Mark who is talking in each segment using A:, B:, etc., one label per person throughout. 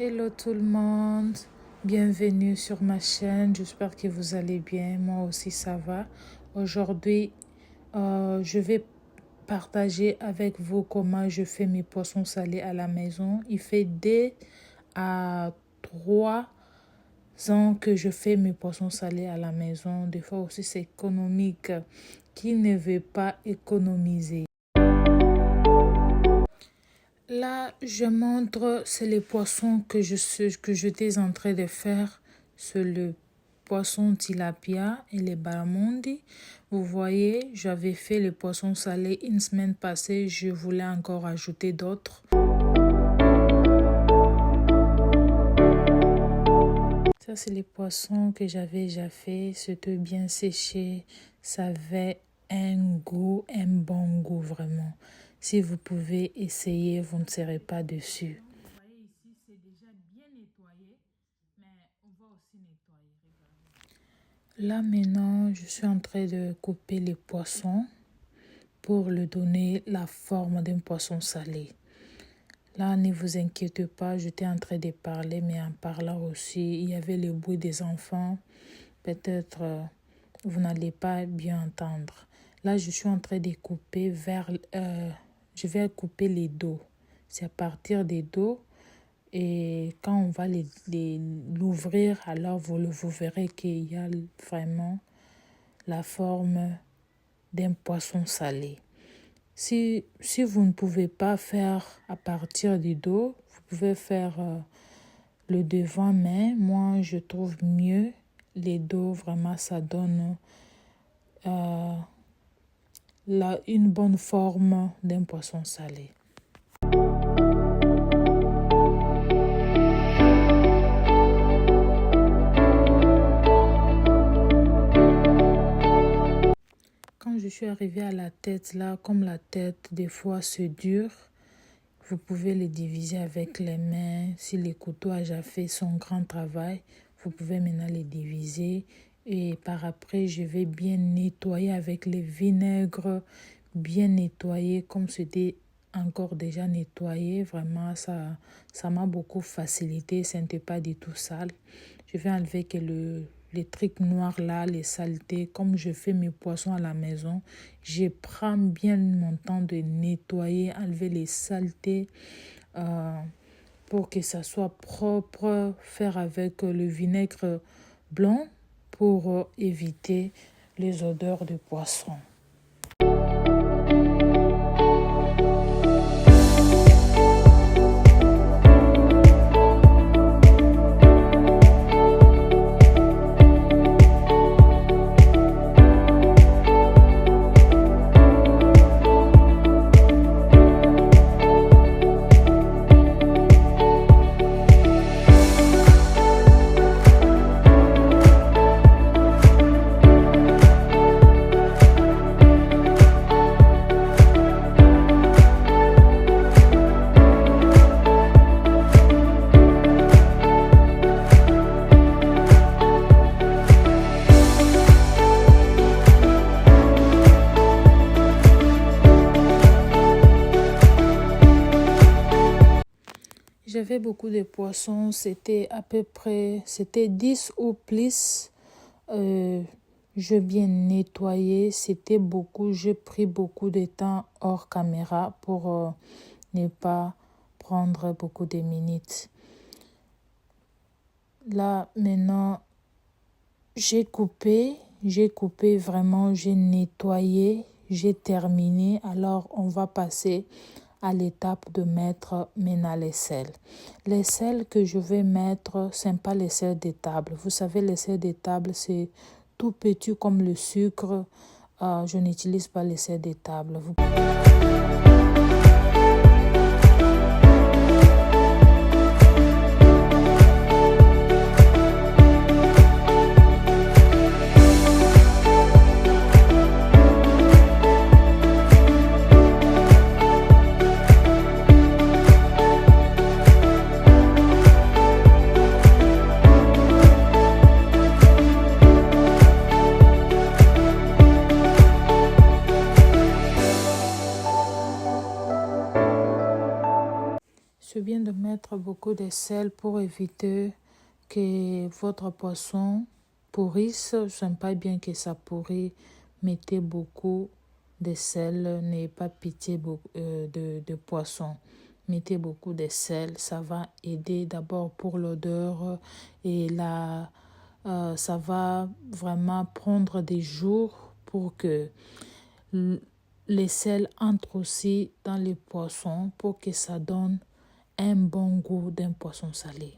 A: Hello tout le monde, bienvenue sur ma chaîne, j'espère que vous allez bien, moi aussi ça va. Aujourd'hui, je vais partager avec vous comment je fais mes poissons salés à la maison. Il fait 2 à 3 ans que je fais mes poissons salés à la maison. Des fois aussi c'est économique, qui ne veut pas économiser. Là, je montre, c'est les poissons que j'étais en train de faire. C'est le poisson tilapia et les barramundi. Vous voyez, j'avais fait le poisson salé une semaine passée. Je voulais encore ajouter d'autres. Ça, c'est les poissons que j'avais déjà fait. C'était bien séché. Ça avait un bon goût vraiment. Si vous pouvez essayer, vous ne serez pas déçus. Vous voyez ici, c'est déjà bien nettoyé, mais on va aussi nettoyer. Là maintenant, je suis en train de couper les poissons pour lui donner la forme d'un poisson salé. Là, ne vous inquiétez pas, j'étais en train de parler, mais en parlant aussi, il y avait le bruit des enfants. Peut-être vous n'allez pas bien entendre. Là, je suis en train de couper je vais couper les dos. C'est à partir des dos. Et quand on va l'ouvrir, alors vous verrez qu'il y a vraiment la forme d'un poisson salé. Si vous ne pouvez pas faire à partir du dos, vous pouvez faire le devant, mais moi je trouve mieux les dos. Vraiment, ça donne une bonne forme d'un poisson salé. Quand je suis arrivée à la tête, là, comme la tête des fois c'est dur, vous pouvez les diviser avec les mains. Si les couteaux ont déjà fait son grand travail, vous pouvez maintenant les diviser. Et par après, je vais bien nettoyer avec le vinaigre, bien nettoyer comme c'était encore déjà nettoyé. Vraiment, ça m'a beaucoup facilité. Ce n'était pas du tout sale. Je vais enlever que les trucs noirs là, les saletés. Comme je fais mes poissons à la maison, je prends bien mon temps de nettoyer, enlever les saletés pour que ça soit propre. Faire avec le vinaigre blanc pour éviter les odeurs de poisson. J'avais beaucoup de poissons, c'était à peu près, c'était 10 ou plus. Je bien nettoyé, c'était beaucoup. J'ai pris beaucoup de temps hors caméra pour ne pas prendre beaucoup de minutes. Là, maintenant, j'ai coupé vraiment, j'ai nettoyé, j'ai terminé. Alors, on va passer à l'étape de mettre maintenant les sels. Les sels que je vais mettre, ce n'est pas les sels de table. Vous savez, les sels de table, c'est tout petit comme le sucre. Je n'utilise pas les sels de table. mettre beaucoup de sel pour éviter que votre poisson pourrisse. Je n'aime pas bien que ça pourrit. Mettez beaucoup de sel, n'ayez pas pitié de poisson. Mettez beaucoup de sel, ça va aider d'abord pour l'odeur et ça va vraiment prendre des jours pour que les sels entrent aussi dans les poissons pour que ça donne un bon goût d'un poisson salé.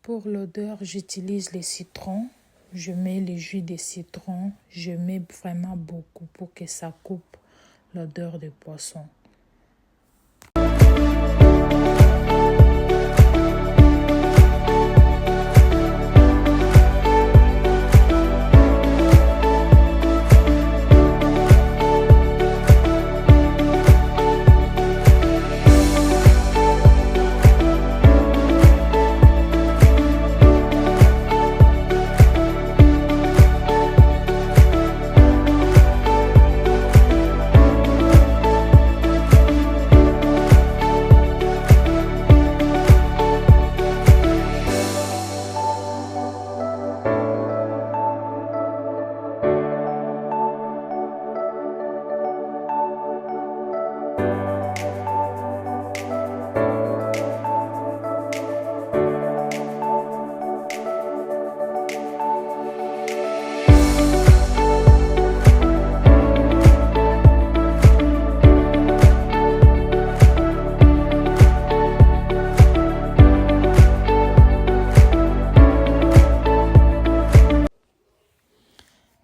A: Pour l'odeur, j'utilise les citrons. Je mets les jus de citron. Je mets vraiment beaucoup pour que ça coupe l'odeur du poisson.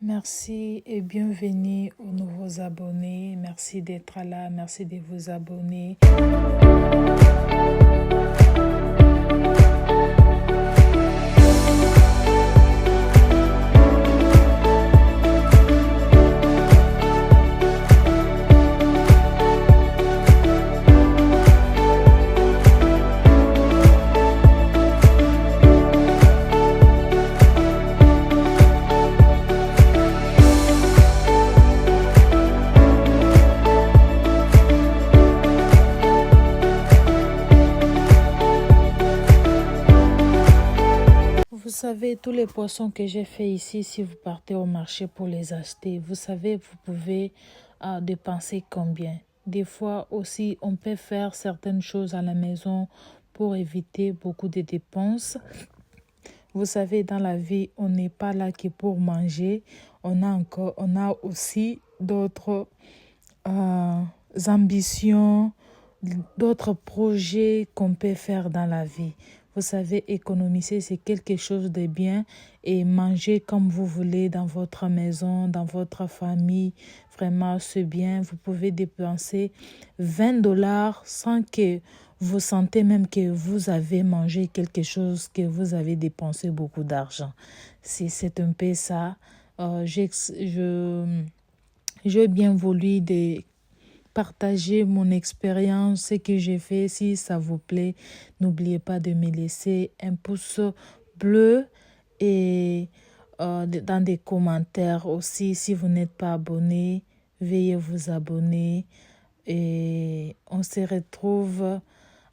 A: Merci et bienvenue aux nouveaux abonnés. Merci d'être là, merci de vous abonner. Vous savez, tous les poissons que j'ai fait ici, si vous partez au marché pour les acheter, vous savez, vous pouvez dépenser combien? Des fois aussi, on peut faire certaines choses à la maison pour éviter beaucoup de dépenses. Vous savez, dans la vie, on n'est pas là que pour manger. On a aussi d'autres euh, ambitions, d'autres projets qu'on peut faire dans la vie. Vous savez, économiser, c'est quelque chose de bien et manger comme vous voulez dans votre maison, dans votre famille, vraiment, c'est bien. Vous pouvez dépenser $20 sans que vous sentez même que vous avez mangé quelque chose, que vous avez dépensé beaucoup d'argent. C'est un peu ça. J'ai bien voulu partager mon expérience, ce que j'ai fait. Si ça vous plaît, n'oubliez pas de me laisser un pouce bleu et dans des commentaires aussi. Si vous n'êtes pas abonné, veuillez vous abonner et on se retrouve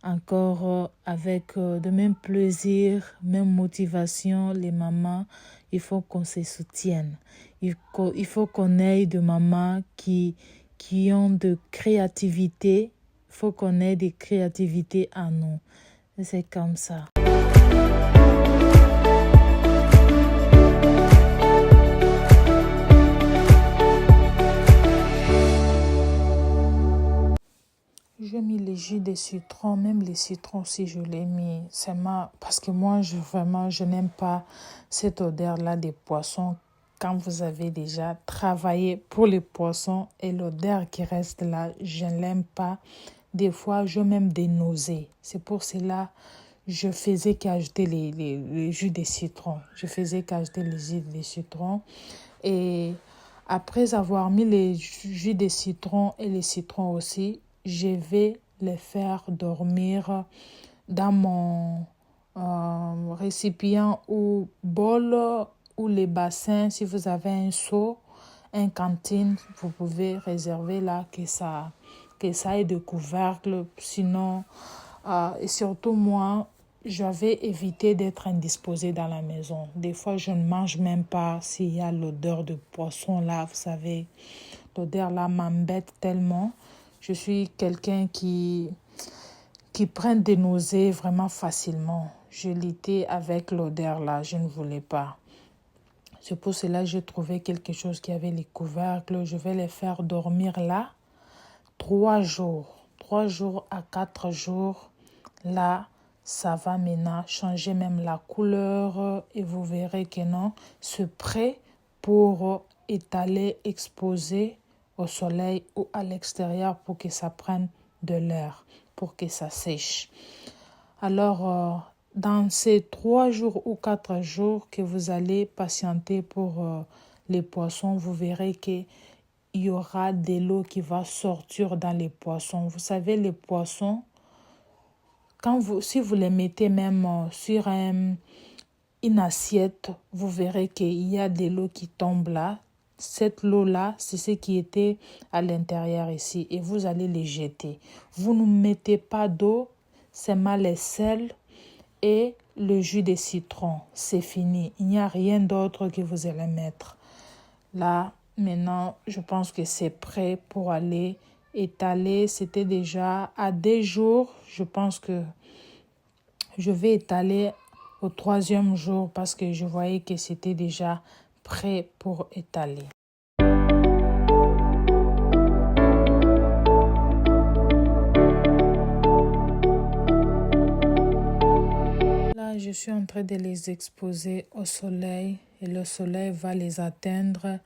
A: encore avec de même plaisir, même motivation. Les mamans, il faut qu'on se soutienne. Il faut qu'on ait de mamans qui ont de créativité. Il faut qu'on ait des créativités à nous. C'est comme ça. J'ai mis le jus de citron, même les citrons si je l'ai mis. Parce que moi, je n'aime pas cette odeur-là des poissons. Quand vous avez déjà travaillé pour les poissons et l'odeur qui reste là, je ne l'aime pas. Des fois, j'ai même des nausées. C'est pour cela je faisais qu'ajouter les jus de citron. Je faisais qu'ajouter les jus de citron. Et après avoir mis les jus de citron et les citrons aussi, je vais les faire dormir dans mon récipient ou bol ou les bassins. Si vous avez un seau, une cantine, vous pouvez réserver là que ça ait de couvercle. Sinon, et surtout moi, j'avais évité d'être indisposée dans la maison. Des fois, je ne mange même pas s'il y a l'odeur de poisson là, vous savez. L'odeur là m'embête tellement. Je suis quelqu'un qui prend des nausées vraiment facilement. Je luttais avec l'odeur là, je ne voulais pas. C'est pour cela que j'ai trouvé quelque chose qui avait les couvercles. Je vais les faire dormir là 3 jours. 3 jours à 4 jours. Là, ça va maintenant changer même la couleur et vous verrez que non, c'est prêt pour étaler, exposer au soleil ou à l'extérieur pour que ça prenne de l'air, pour que ça sèche. Alors, dans ces 3 jours ou 4 jours que vous allez patienter pour les poissons, vous verrez qu'il y aura de l'eau qui va sortir dans les poissons. Vous savez, les poissons, si vous les mettez même sur une assiette, vous verrez qu'il y a de l'eau qui tombe là. Cette eau-là, c'est ce qui était à l'intérieur ici et vous allez les jeter. Vous ne mettez pas d'eau, seulement les sels et le jus de citron. C'est fini. Il n'y a rien d'autre que vous allez mettre. Là, maintenant, je pense que c'est prêt pour aller étaler. C'était déjà à 2 jours. Je pense que je vais étaler au 3e jour parce que je voyais que c'était déjà prêt pour étaler. Là, je suis en train de les exposer au soleil et le soleil va les atteindre.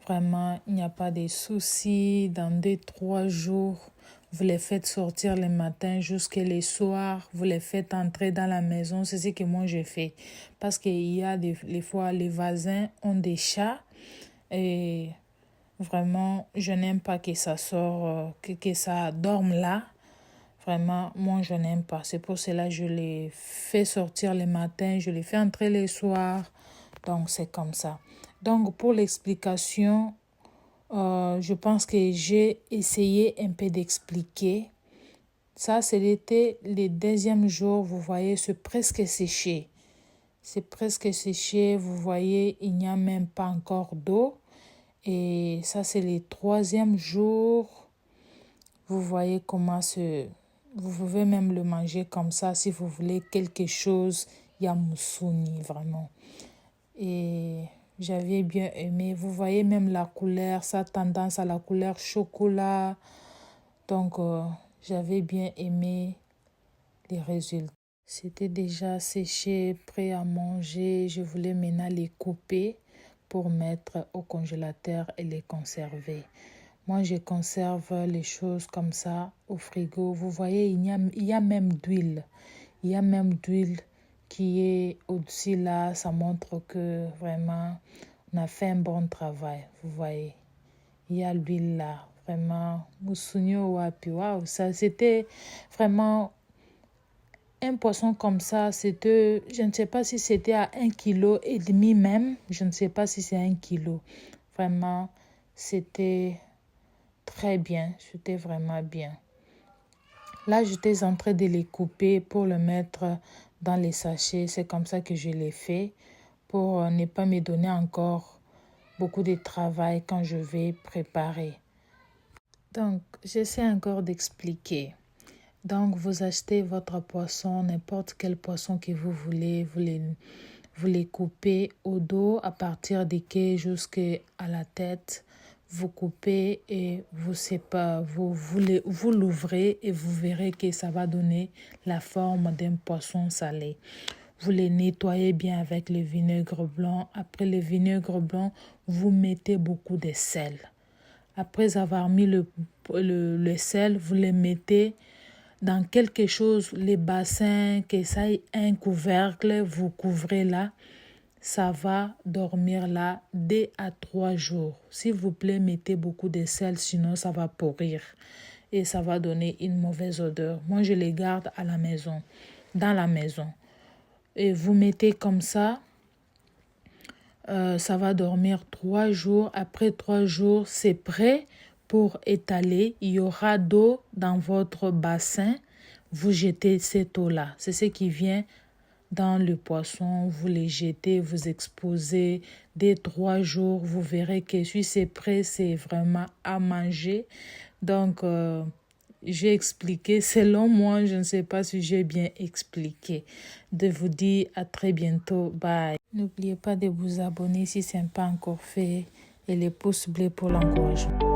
A: Vraiment, il n'y a pas de soucis. Dans 2-3 jours, vous les faites sortir le matin jusqu'à les soirs. Vous les faites entrer dans la maison. C'est ce que moi j'ai fait. Parce qu'il y a des fois, les voisins ont des chats. Et vraiment, je n'aime pas que ça sorte, que ça dorme là. Vraiment, moi, je n'aime pas. C'est pour cela que je les fais sortir le matin. Je les fais entrer le soir. Donc, c'est comme ça. Donc, pour l'explication, je pense que j'ai essayé un peu d'expliquer. Ça, c'était le 2e jour. Vous voyez, c'est presque séché. C'est presque séché. Vous voyez, il n'y a même pas encore d'eau. Et ça, c'est le 3e jour. Vous voyez comment vous pouvez même le manger comme ça si vous voulez quelque chose yamoussouni vraiment. Et j'avais bien aimé. Vous voyez même la couleur, ça a tendance à la couleur chocolat. Donc, j'avais bien aimé les résultats. C'était déjà séché, prêt à manger. Je voulais maintenant les couper pour mettre au congélateur et les conserver. Moi, je conserve les choses comme ça au frigo. Vous voyez, il y a même d'huile. Il y a même d'huile qui est au-dessus là. Ça montre que vraiment, on a fait un bon travail. Vous voyez, il y a l'huile là. Vraiment, Moussounio Wapi. Waouh, ça c'était vraiment un poisson comme ça. C'était, je ne sais pas si c'était à 1,5 kg même. Je ne sais pas si c'est 1 kg. Vraiment, c'était très bien. C'était vraiment bien. Là, j'étais en train de les couper pour le mettre dans les sachets. C'est comme ça que je l'ai fait pour ne pas me donner encore beaucoup de travail quand je vais préparer. Donc, j'essaie encore d'expliquer. Donc, vous achetez votre poisson, n'importe quel poisson que vous voulez, vous les coupez au dos à partir des quais jusqu'à la tête. Vous coupez et vous l'ouvrez et vous verrez que ça va donner la forme d'un poisson salé. Vous les nettoyez bien avec le vinaigre blanc. Après le vinaigre blanc, vous mettez beaucoup de sel. Après avoir mis le sel, vous les mettez dans quelque chose, les bassins, que ça ait un couvercle, vous couvrez là. Ça va dormir là 2 à 3 jours. S'il vous plaît, mettez beaucoup de sel, sinon ça va pourrir et ça va donner une mauvaise odeur. Moi, je les garde à la maison, dans la maison. Et vous mettez comme ça, ça va dormir 3 jours. Après 3 jours, c'est prêt pour étaler. Il y aura d'eau dans votre bassin. Vous jetez cette eau-là. C'est ce qui vient dans le poisson. Vous les jetez, vous exposez. Dès 3 jours, vous verrez que si c'est prêt, c'est vraiment à manger. Donc, j'ai expliqué. Selon moi, je ne sais pas si j'ai bien expliqué. De vous dire à très bientôt. Bye. N'oubliez pas de vous abonner si ce n'est pas encore fait et les pouces bleus pour l'encouragement.